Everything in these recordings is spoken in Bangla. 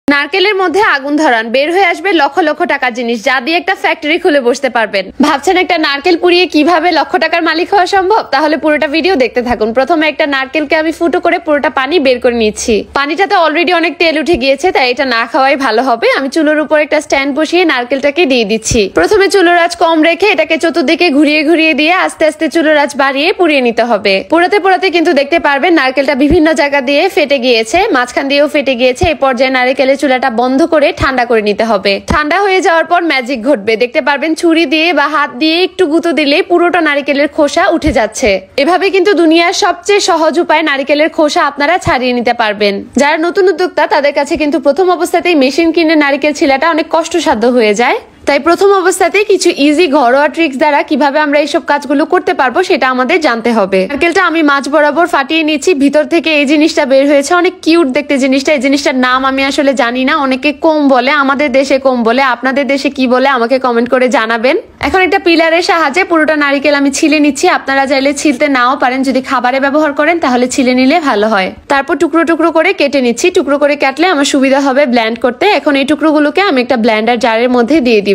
নারকেলের মধ্যে আগুন ধরান, বের হয়ে আসবে লক্ষ লক্ষ টাকার জিনিস, যা দিয়ে একটা ফ্যাক্টরি খুলে বসতে পারবেন। ভাবছেন একটা নারকেল পুড়িয়ে কিভাবে লক্ষ টাকার মালিক হওয়া সম্ভব? তাহলে পুরোটা ভিডিও দেখতে থাকুন। প্রথমে একটা নারকেলকে আমি ফুটো করে পুরোটা পানি বের করে নিচ্ছি। পানিটাতে অলরেডি অনেক তেল উঠে গিয়েছে, তাই এটা না খাওয়াই ভালো হবে। আমি চুলোর উপর একটা স্ট্যান্ড বসিয়ে নারকেলটাকে দিয়ে দিচ্ছি। প্রথমে চুলোর আঁচ কম রেখে এটাকে চতুর্দিকে ঘুরিয়ে ঘুরিয়ে দিয়ে আস্তে আস্তে চুলোর আঁচ বাড়িয়ে পুড়িয়ে নিতে হবে। পোড়াতে পোড়াতে কিন্তু দেখতে পারবেন নারকেলটা বিভিন্ন জায়গা দিয়ে ফেটে গিয়েছে, মাঝখান দিয়েও ফেটে গিয়েছে। এই পর্যায়ে নারকেলের চুলাটা বন্ধ করে ঠান্ডা করে নিতে হবে। ঠান্ডা হয়ে যাওয়ার পর ম্যাজিক ঘটবে, দেখতে পারবেন ছুরি দিয়ে বা হাত দিয়ে একটু গুঁতো দিলেই পুরোটা নারকেলের খোসা উঠে যাচ্ছে। এভাবে কিন্তু দুনিয়ার সবচেয়ে সহজ উপায় নারকেলের খোসা আপনারা ছাড়িয়ে নিতে পারবেন। যারা নতুন উদ্যোক্তা তাদের কাছে কিন্তু প্রথম অবস্থাতেই মেশিন কিনে নারকেল ছিলাটা অনেক কষ্টসাধ্য হয়ে যায়। তাই প্রথম অবস্থাতেই কিছু ইজি ঘরোয়া ট্রিক্স দ্বারা কিভাবে আমরা এইসব কাজগুলো করতে পারবো সেটা আমাদের জানতে হবে। নারকেলটা আমি মাঝ বরাবর ফাটিয়ে নিচ্ছি। ভিতর থেকে এই জিনিসটা বের হয়েছে, অনেক কিউট দেখতে জিনিসটা। এই জিনিসটার নাম আমি আসলে জানি না, অনেকে কোম বলে, আমাদের দেশে কোম বলে, আপনাদের দেশে কি বলে আমাকে কমেন্ট করে জানাবেন। এখন একটা পিলারের সাহায্যে পুরোটা নারকেল আমি ছিলে নিচ্ছি। আপনারা চাইলে ছিলতে নাও পারেন, যদি খাবারে ব্যবহার করেন তাহলে ছিলে নিলে ভালো হয়। তারপর টুকরো টুকরো করে কেটে নিচ্ছি। টুকরো করে কাটলে আমার সুবিধা হবে ব্লেন্ড করতে। এখন এই টুকরোগুলোকে আমি একটা ব্লেন্ডার জারের মধ্যে দিয়ে দিব।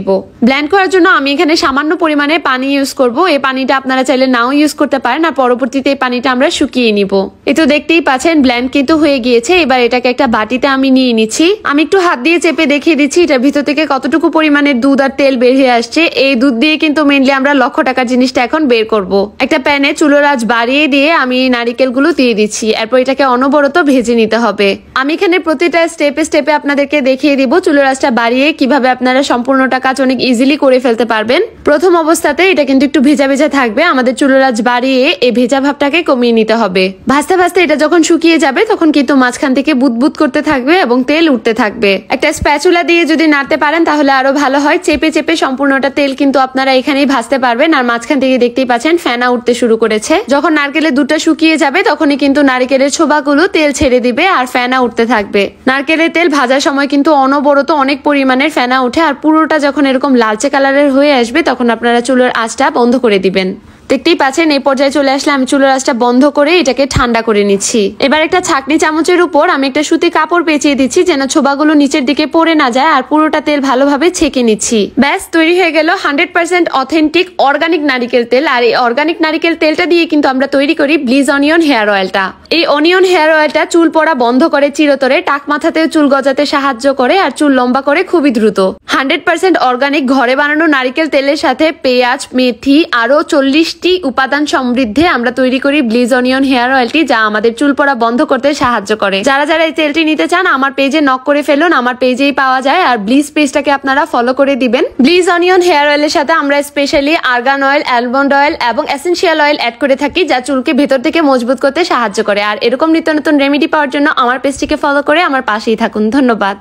ব্লেন্ড করার জন্য আমি এখানে সামান্য পরিমাণে পানি ইউজ করব। এই পানিটা আপনারা চাইলে নাও ইউজ করতে পারেন, আর পরবর্তীতে এই পানিটা আমরা শুকিয়ে নিব। এই তো দেখতেই পাচ্ছেন ব্লেন্ড কিন্তু হয়ে গিয়েছে। এবার এটাকে একটা বাটিতে আমি নিয়ে নিচ্ছি। আমি একটু হাত দিয়ে চেপে দেখিয়ে দিচ্ছি এটার ভিতর থেকে কতটুকু পরিমাণের দুধ আর তেল বের হয়ে আসছে। এই দুধ দিয়ে কিন্তু মেইনলি আমরা লক্ষ টাকার জিনিসটা এখন বের করব। একটা প্যানে চুলোর আঁচ বাড়িয়ে দিয়ে আমি নারকেলগুলো দিয়ে দিচ্ছি। এরপর এটাকে অনবরত ভেজে নিতে হবে। আমি এখানে প্রতিটা স্টেপে স্টেপে আপনাদেরকে দেখিয়ে দিব চুলোর আঁচটা বাড়িয়ে কিভাবে আপনারা সম্পূর্ণটা কাজ অনেক ইজিলি করে ফেলতে পারবেন। প্রথম অবস্থাতে এটা কিন্তু একটু ভেজা ভেজা থাকবে। আমাদের চুলোর আঁচ বাড়িয়ে এই ভেজা ভাবটাকে কমিয়ে নিতে হবে। ভাজতে ভাজতে এটা যখন শুকিয়ে যাবে তখন কিন্তু মাঝখান থেকে বুদবুদ করতে থাকবে এবং তেল উঠতে থাকবে। একটা স্প্যাচুলা দিয়ে যদি নাড়তে পারেন তাহলে আরো ভালো হয়। চেপে চেপে সম্পূর্ণটা তেল কিন্তু আপনারা এখানেই ভাজতে পারবেন। আর মাঝখান থেকে দেখতেই পাচ্ছেন ফেনা উঠতে শুরু করেছে। যখন নারকেলের দুধটা শুকিয়ে যাবে তখনই কিন্তু নারকেলের ছোবাগুলো তেল ছেড়ে দিবে আর ফেনা উঠতে থাকবে। নারকেলের তেল ভাজার সময় কিন্তু অনবরত অনেক পরিমাণের ফেনা উঠে, আর পুরোটা যখন এরকম লালচে কালারের হয়ে আসবে তখন আপনারা চুলোর আঁচটা বন্ধ করে দিবেন। দেখতেই পাচ্ছেন এই পর্যায়ে চলে আসলে আমি চুলোর আঁচটা বন্ধ করে এটাকে ঠান্ডা করে নিচ্ছি। এবার একটা ছাঁকনি চামচের উপর আমি একটা সুতি কাপড় পেঁচিয়ে দিচ্ছি যেন ছোবাগুলো নিচের দিকে পড়ে না যায়, আর পুরোটা তেল ভালোভাবে ছেঁকে নিচ্ছি। ব্যাস তৈরি হয়ে গেল 100% অথেন্টিক অর্গানিক নারিকেল তেল। আর এই অর্গানিক নারিকেল তেলটা দিয়ে কিন্তু আমরা তৈরি করি ব্লিজ অনিয়ন হেয়ার অয়েলটা। এই অনিয়ন হেয়ার অয়েলটা চুল পড়া বন্ধ করে চিরতরে, টাক মাথাতেও চুল গজাতে সাহায্য করে আর চুল লম্বা করে খুবই দ্রুত। 100% অর্গানিক ঘরে বানানো নারিকেল তেলের সাথে পেঁয়াজ, মেথি আরো 40 উপাদান সমৃদ্ধে আমরা তৈরি করি ব্লিজ অনিয়ন হেয়ার অয়েলটি, যা আমাদের চুল পড়া বন্ধ করতে সাহায্য করে। যারা যারা এই তেলটি নিতে চান আমার পেজে নক করে ফেলুন, আমার পেজেই পাওয়া যায়। আর ব্লিজ পেজটাকে আপনারা ফলো করে দিবেন। ব্লিজ অনিয়ন হেয়ার অয়েলের সাথে আমরা specially argan oil, almond oil এবং এসেনশিয়াল অয়েল অ্যাড করে থাকি, যা চুলকে ভেতর থেকে মজবুত করতে সাহায্য করে। আর এরকম নিত্য নতুন রেমেডি পাওয়ার জন্য আমার পেজটিকে ফলো করে আমার পাশেই থাকুন। ধন্যবাদ।